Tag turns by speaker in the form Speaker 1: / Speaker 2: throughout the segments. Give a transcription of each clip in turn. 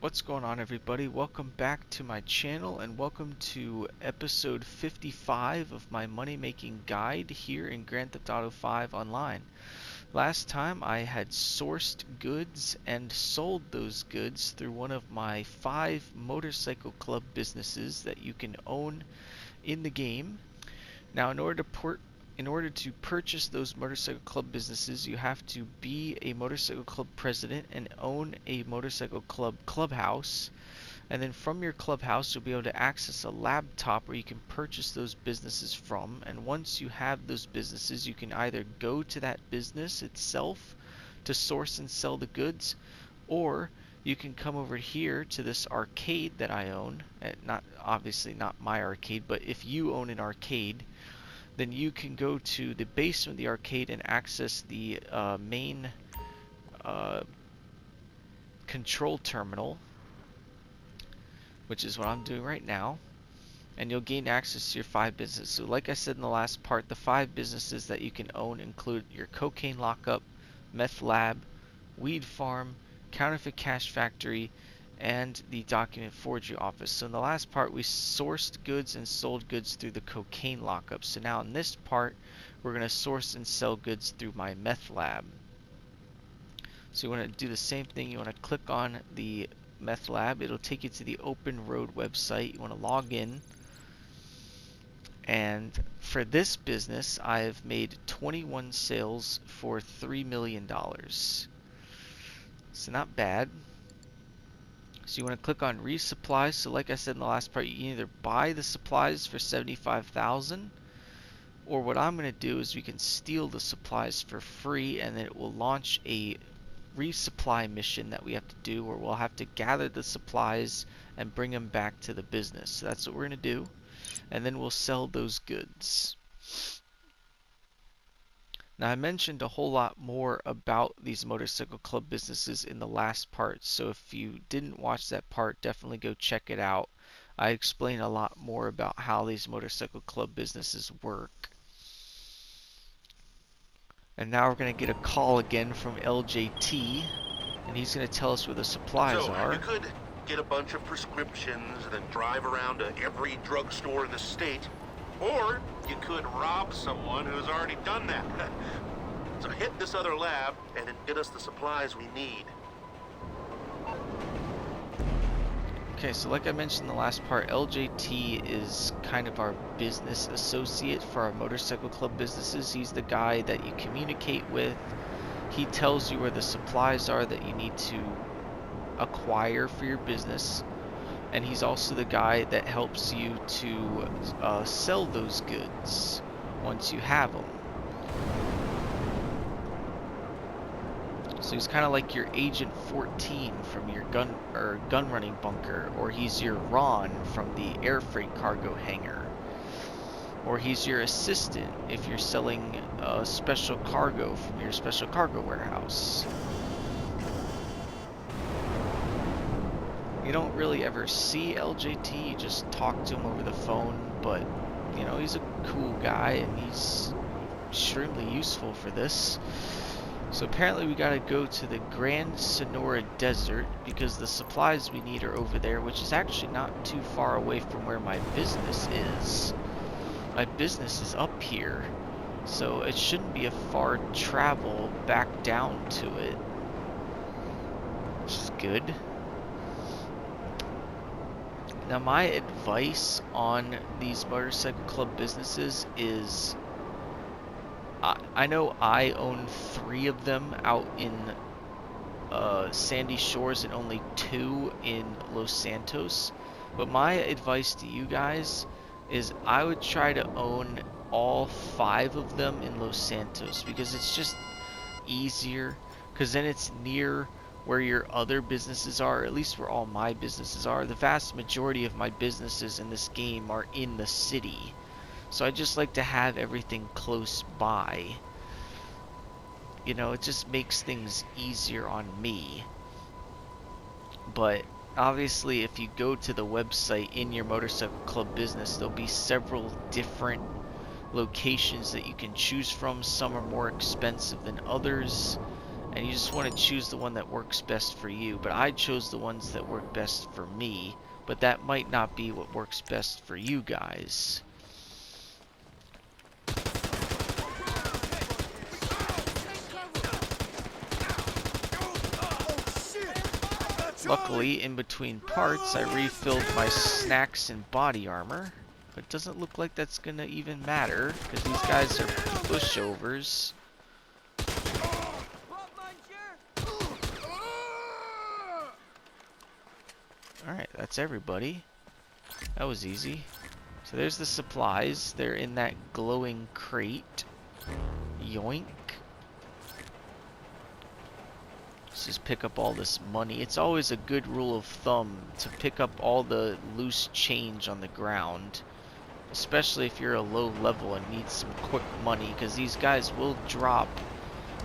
Speaker 1: What's going on, everybody? Welcome back to my channel and welcome to episode 55 of my money making guide here in Grand Theft Auto 5 Online. Last time I had sourced goods and sold those goods through one of my 5 motorcycle club businesses that you can own in the game. Now, in order to purchase those motorcycle club businesses, you have to be a motorcycle club president and own a motorcycle club clubhouse. And then from your clubhouse, you'll be able to access a laptop where you can purchase those businesses from. And once you have those businesses, you can either go to that business itself to source and sell the goods, or you can come over here to this arcade that I own. Not obviously not my arcade, but if you own an arcade, then you can go to the basement of the arcade and access the main control terminal, which is what I'm doing right now, and you'll gain access to your 5 businesses. So like I said in the last part, the 5 businesses that you can own include your cocaine lockup, meth lab, weed farm, counterfeit cash factory, and the document forgery office. So in the last part, we sourced goods and sold goods through the cocaine lockup. So now in this part, we're going to source and sell goods through my meth lab. So you want to do the same thing. You want to click on the meth lab. It'll take you to the open road website. You want to log in. And for this business, I've made 21 sales for $3 million. So not bad. So you want to click on resupply. So like I said in the last part, you can either buy the supplies for $75,000, or what I'm going to do is we can steal the supplies for free, and then it will launch a resupply mission that we have to do, where we'll have to gather the supplies and bring them back to the business. So that's what we're going to do, and then we'll sell those goods. Now, I mentioned a whole lot more about these motorcycle club businesses in the last part, so if you didn't watch that part, definitely go check it out. I explain a lot more about how these motorcycle club businesses work. And now we're going to get a call again from LJT, and he's going to tell us where the supplies are.
Speaker 2: You could get a bunch of prescriptions and then drive around to every drugstore in the state. Or you could rob someone who's already done that. So hit this other lab and then get us the supplies we need.
Speaker 1: Okay, so like I mentioned in the last part, LJT is kind of our business associate for our motorcycle club businesses. He's the guy that you communicate with. He tells you where the supplies are that you need to acquire for your business. And he's also the guy that helps you to sell those goods once you have them. So he's kind of like your Agent 14 from your gun running bunker, or he's your Ron from the air freight cargo hangar, or he's your assistant if you're selling special cargo from your special cargo warehouse. You don't really ever see LJT, you just talk to him over the phone, but you know, he's a cool guy and he's extremely useful for this. So apparently we gotta go to the Grand Sonora Desert because the supplies we need are over there, which is actually not too far away from where my business is. My business is up here, so it shouldn't be a far travel back down to it, which is good. Now, my advice on these motorcycle club businesses is, I know I own 3 of them out in Sandy Shores and only 2 in Los Santos, but my advice to you guys is I would try to own all 5 of them in Los Santos, because it's just easier, because then it's near where your other businesses are, or at least where all my businesses are. The vast majority of my businesses in this game are in the city, so I just like to have everything close by. You know, it just makes things easier on me. But obviously, if you go to the website in your motorcycle club business, there'll be several different locations that you can choose from. Some are more expensive than others, and you just want to choose the one that works best for you. But I chose the ones that work best for me, but that might not be what works best for you guys. Luckily, in between parts, I refilled my snacks and body armor. But it doesn't look like that's gonna even matter, because these guys are pushovers. Alright, that's everybody. That was easy. So there's the supplies. They're in that glowing crate. Yoink. Let's just pick up all this money. It's always a good rule of thumb to pick up all the loose change on the ground. Especially if you're a low level and need some quick money, because these guys will drop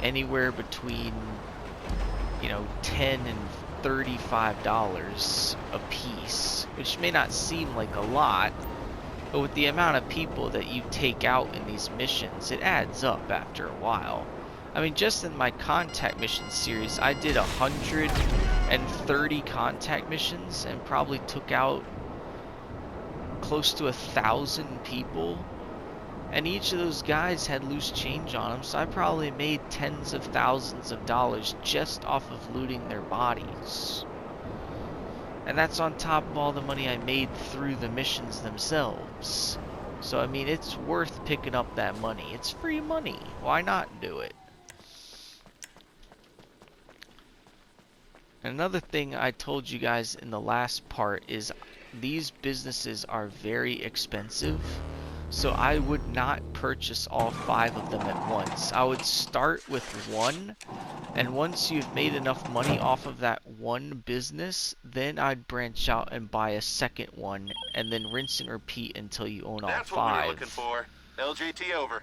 Speaker 1: anywhere between, you know, $10 and $35 a piece, which may not seem like a lot, but with the amount of people that you take out in these missions, it adds up after a while. I mean, just in my contact mission series, I did 130 contact missions and probably took out close to 1,000 people, and each of those guys had loose change on them, so I probably made tens of thousands of dollars just off of looting their bodies. And that's on top of all the money I made through the missions themselves. So I mean, it's worth picking up that money. It's free money. Why not do it? Another thing I told you guys in the last part is these businesses are very expensive, so I would not purchase all 5 of them at once. I would start with one, and once you've made enough money off of that one business, then I'd branch out and buy a second one, and then rinse and repeat until you own all 5.
Speaker 2: That's what we were looking for. LJT over.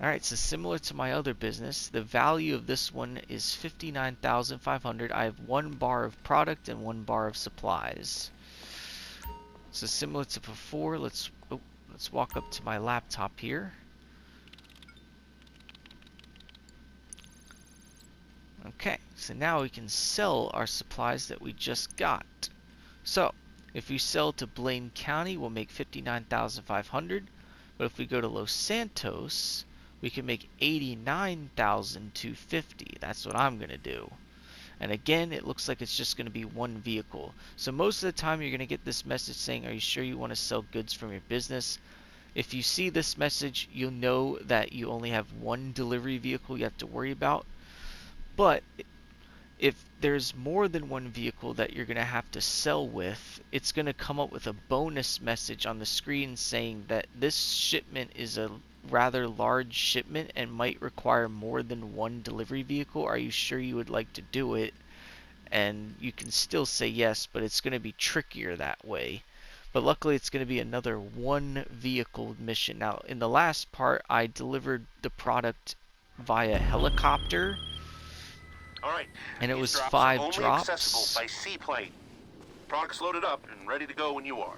Speaker 1: Alright, so similar to my other business, the value of this one is $59,500. I have 1 bar of product and 1 bar of supplies. So similar to before, let's walk up to my laptop here. Okay, so now we can sell our supplies that we just got. So, if we sell to Blaine County, we'll make $59,500. But if we go to Los Santos, we can make $89,250. That's what I'm going to do. And again, it looks like it's just going to be 1 vehicle. So most of the time you're going to get this message saying, are you sure you want to sell goods from your business? If you see this message, you'll know that you only have 1 delivery vehicle you have to worry about. But if there's more than 1 vehicle that you're going to have to sell with, it's going to come up with a bonus message on the screen saying that this shipment is a rather large shipment and might require more than 1 delivery vehicle. Are you sure you would like to do it? And you can still say yes, but it's going to be trickier that way. But luckily it's going to be another 1 vehicle mission. Now in the last part I delivered the product via helicopter.
Speaker 2: All right.
Speaker 1: And it was
Speaker 2: These
Speaker 1: 5
Speaker 2: are only
Speaker 1: drops.
Speaker 2: accessible by seaplane. Products loaded up and ready to go when you are.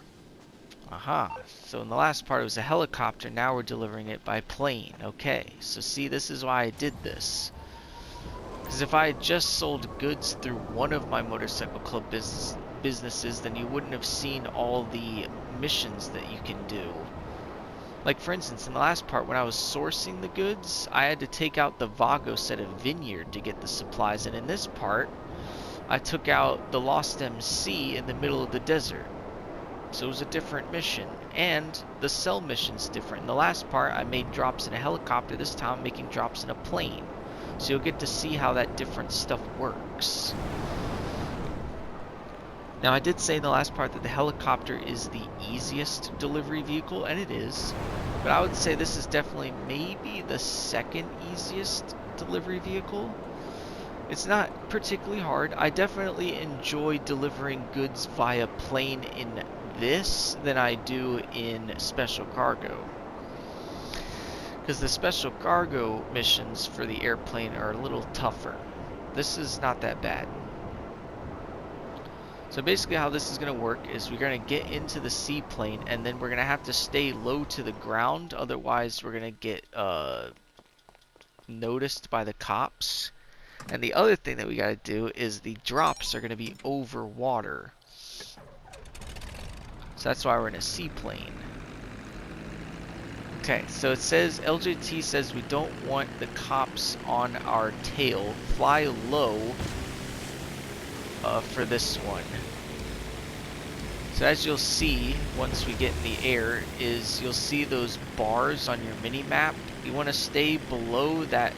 Speaker 1: Aha. So in the last part it was a helicopter, now we're delivering it by plane. Okay, so see, this is why I did this. Because if I had just sold goods through one of my motorcycle club businesses, then you wouldn't have seen all the missions that you can do. Like for instance, in the last part when I was sourcing the goods, I had to take out the Vago set of vineyard to get the supplies, and in this part I took out the Lost MC in the middle of the desert. So it was a different mission, and the sell mission's different. In the last part I made drops in a helicopter, this time I'm making drops in a plane. So you'll get to see how that different stuff works. Now I did say in the last part that the helicopter is the easiest delivery vehicle, and it is. But I would say this is definitely maybe the 2nd easiest delivery vehicle. It's not particularly hard. I definitely enjoy delivering goods via plane in this than I do in special cargo. Because the special cargo missions for the airplane are a little tougher. This is not that bad. So basically how this is going to work is we're going to get into the seaplane, and then we're going to have to stay low to the ground, otherwise we're going to get noticed by the cops. And the other thing that we gotta do is the drops are gonna be over water. So that's why we're in a seaplane. Okay, so it says, LJT says we don't want the cops on our tail. Fly low for this one. So as you'll see, once we get in the air, is you'll see those bars on your mini-map. You want to stay below that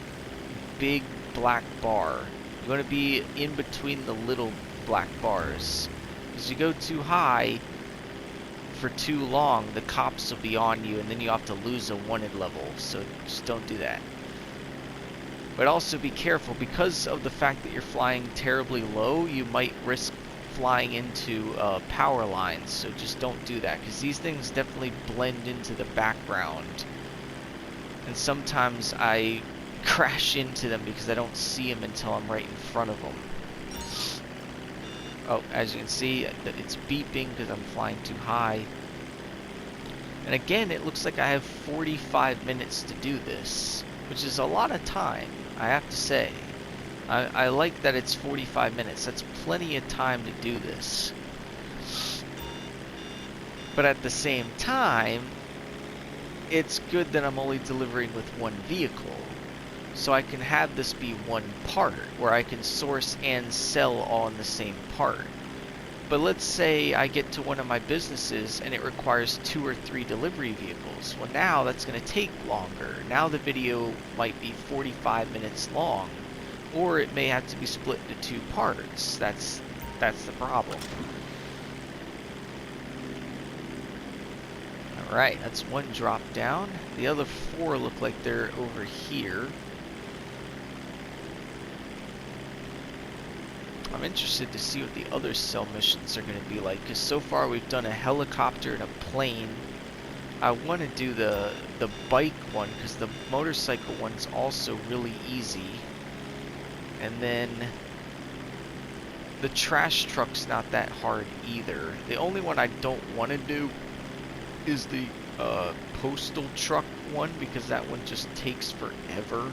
Speaker 1: big black bar. You want to be in between the little black bars. As you go too high for too long, the cops will be on you, and then you have to lose a wanted level. So just don't do that. But also be careful, because of the fact that you're flying terribly low, you might risk flying into power lines. So just don't do that, because these things definitely blend into the background. And sometimes I crash into them because I don't see them until I'm right in front of them. Oh, as you can see, it's beeping because I'm flying too high. And again, it looks like I have 45 minutes to do this, which is a lot of time, I have to say. I like that it's 45 minutes. That's plenty of time to do this. But at the same time, it's good that I'm only delivering with one vehicle. So I can have this be one part, where I can source and sell all in the same part. But let's say I get to one of my businesses and it requires 2 or 3 delivery vehicles. Well, now that's going to take longer. Now the video might be 45 minutes long, or it may have to be split into 2 parts. That's the problem. Alright, that's 1 drop down. The other 4 look like they're over here. I'm interested to see what the other cell missions are going to be like, because so far we've done a helicopter and a plane. I want to do the bike one, because the motorcycle one's also really easy. And then the trash truck's not that hard either. The only one I don't want to do is the postal truck one, because that one just takes forever.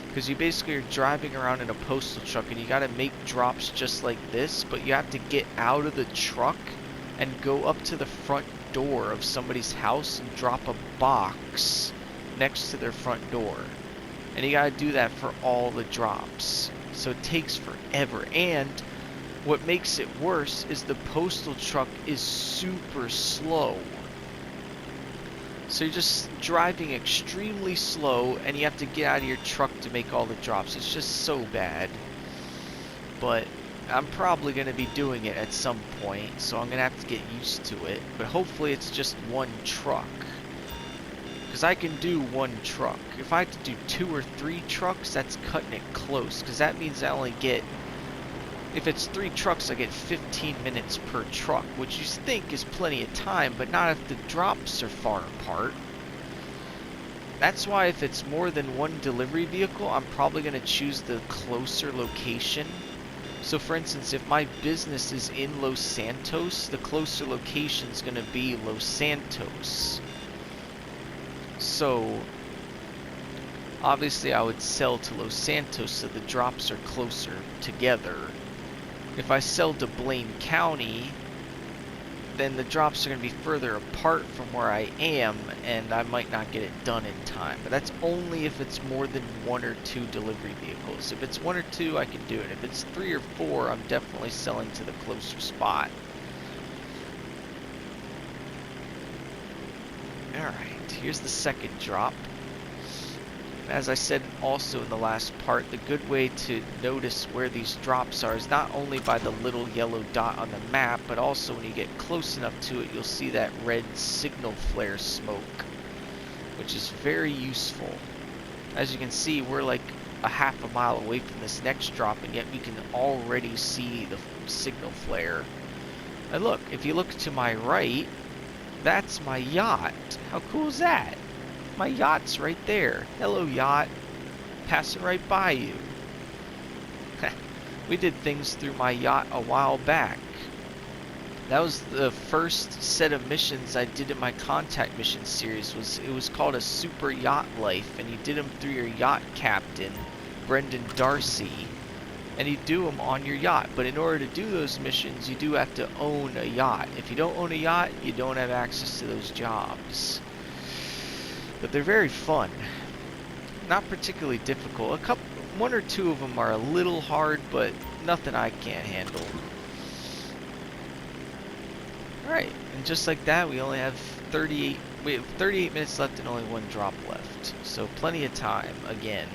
Speaker 1: Because you basically are driving around in a postal truck and you got to make drops just like this, but you have to get out of the truck and go up to the front door of somebody's house and drop a box next to their front door. And you got to do that for all the drops. So it takes forever. And what makes it worse is the postal truck is super slow. So you're just driving extremely slow, and you have to get out of your truck to make all the drops. It's just so bad. But I'm probably going to be doing it at some point, so I'm going to have to get used to it. But hopefully it's just 1 truck. Because I can do 1 truck. If I have to do 2 or 3 trucks, that's cutting it close. Because that means I only get... If it's 3 trucks, I get 15 minutes per truck, which you think is plenty of time, but not if the drops are far apart. That's why if it's more than 1 delivery vehicle, I'm probably going to choose the closer location. So for instance, if my business is in Los Santos, the closer location is going to be Los Santos. So obviously I would sell to Los Santos so the drops are closer together. If I sell to Blaine County, then the drops are going to be further apart from where I am, and I might not get it done in time. But that's only if it's more than 1 or 2 delivery vehicles. If it's 1 or 2, I can do it. If it's 3 or 4, I'm definitely selling to the closer spot. Alright, here's the 2nd drop. As I said also in the last part, the good way to notice where these drops are is not only by the little yellow dot on the map, but also when you get close enough to it, you'll see that red signal flare smoke, which is very useful. As you can see, we're like a half a mile away from this next drop, and yet we can already see the signal flare. And look, if you look to my right, that's my yacht. How cool is that? My yacht's right there. Hello, yacht. Passing right by you. We did things through my yacht a while back. That was the first set of missions I did in my contact mission series. It was called a Super Yacht Life, and you did them through your yacht captain, Brendan Darcy, and you do them on your yacht. But in order to do those missions, you do have to own a yacht. If you don't own a yacht, you don't have access to those jobs. But they're very fun. Not particularly difficult. One or two of them are a little hard, but nothing I can't handle. Alright, and just like that, we have 38 minutes left and only one drop left. So plenty of time, again.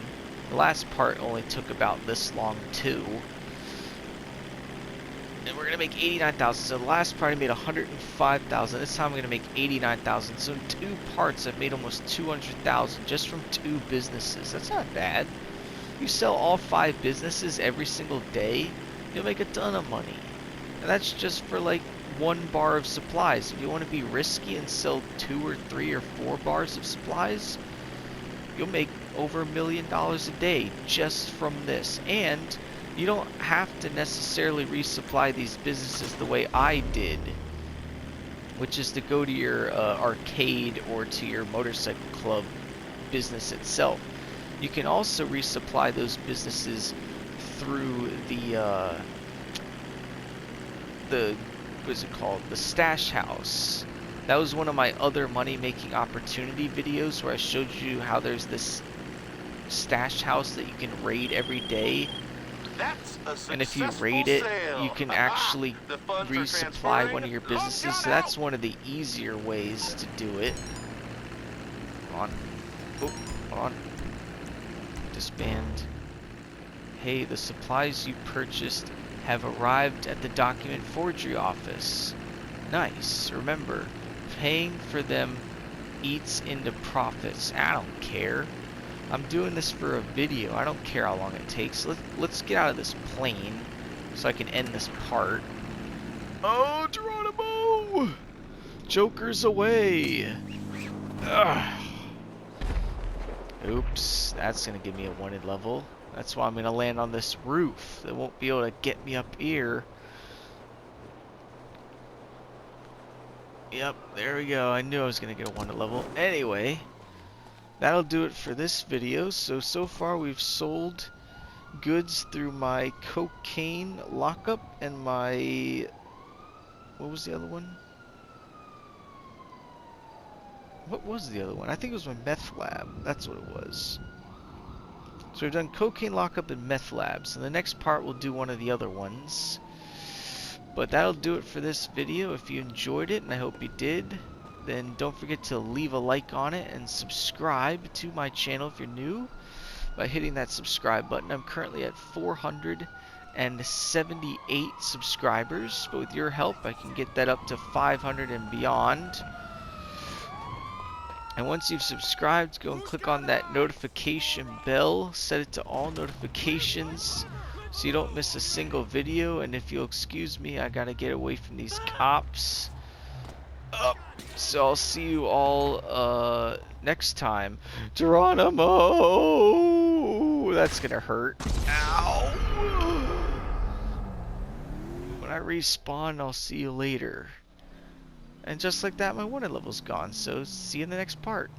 Speaker 1: The last part only took about this long, too. And we're going to make 89,000. So the last part I made 105,000. This time I'm going to make 89,000. So in 2 parts, I've made almost 200,000 just from 2 businesses. That's not bad. You sell all 5 businesses every single day, you'll make a ton of money. And that's just for like 1 bar of supplies. If you want to be risky and sell 2 or 3 or 4 bars of supplies, you'll make over $1 million a day just from this. And you don't have to necessarily resupply these businesses the way I did, which is to go to your arcade or to your motorcycle club business itself. You can also resupply those businesses through the what is it called? The stash house. That was one of my other money-making opportunity videos where I showed you how there's this stash house that you can raid every day.
Speaker 2: That's a
Speaker 1: And if you raid it,
Speaker 2: sale.
Speaker 1: you can actually resupply one of your businesses. So that's one of the easier ways to do it. Come on. Oh, hold on. Disband. Hey, the supplies you purchased have arrived at the document forgery office. Nice. Remember, paying for them eats into profits. I don't care. I'm doing this for a video. I don't care how long it takes. Let's get out of this plane so I can end this part. Oh, Geronimo! Joker's away! Ugh. Oops, that's gonna give me a wanted level. That's why I'm gonna land on this roof. They won't be able to get me up here. Yep, there we go. I knew I was gonna get a wanted level. Anyway, that'll do it for this video. So far we've sold goods through my cocaine lockup and my... what was the other one? What was the other one? I think it was my meth lab. That's what it was. So we've done cocaine lockup and meth labs. And the next part we'll do one of the other ones. But that'll do it for this video. If you enjoyed it, and I hope you did, then don't forget to leave a like on it and subscribe to my channel if you're new by hitting that subscribe button. I'm currently at 478 subscribers, but with your help I can get that up to 500 and beyond. And once you've subscribed, go and click on that notification bell, set it to all notifications so you don't miss a single video. And if you'll excuse me, I gotta get away from these cops. So I'll see you all next time. Geronimo! That's gonna hurt. Ow! When I respawn, I'll see you later. And just like that, my wanted level's gone, so see you in the next part.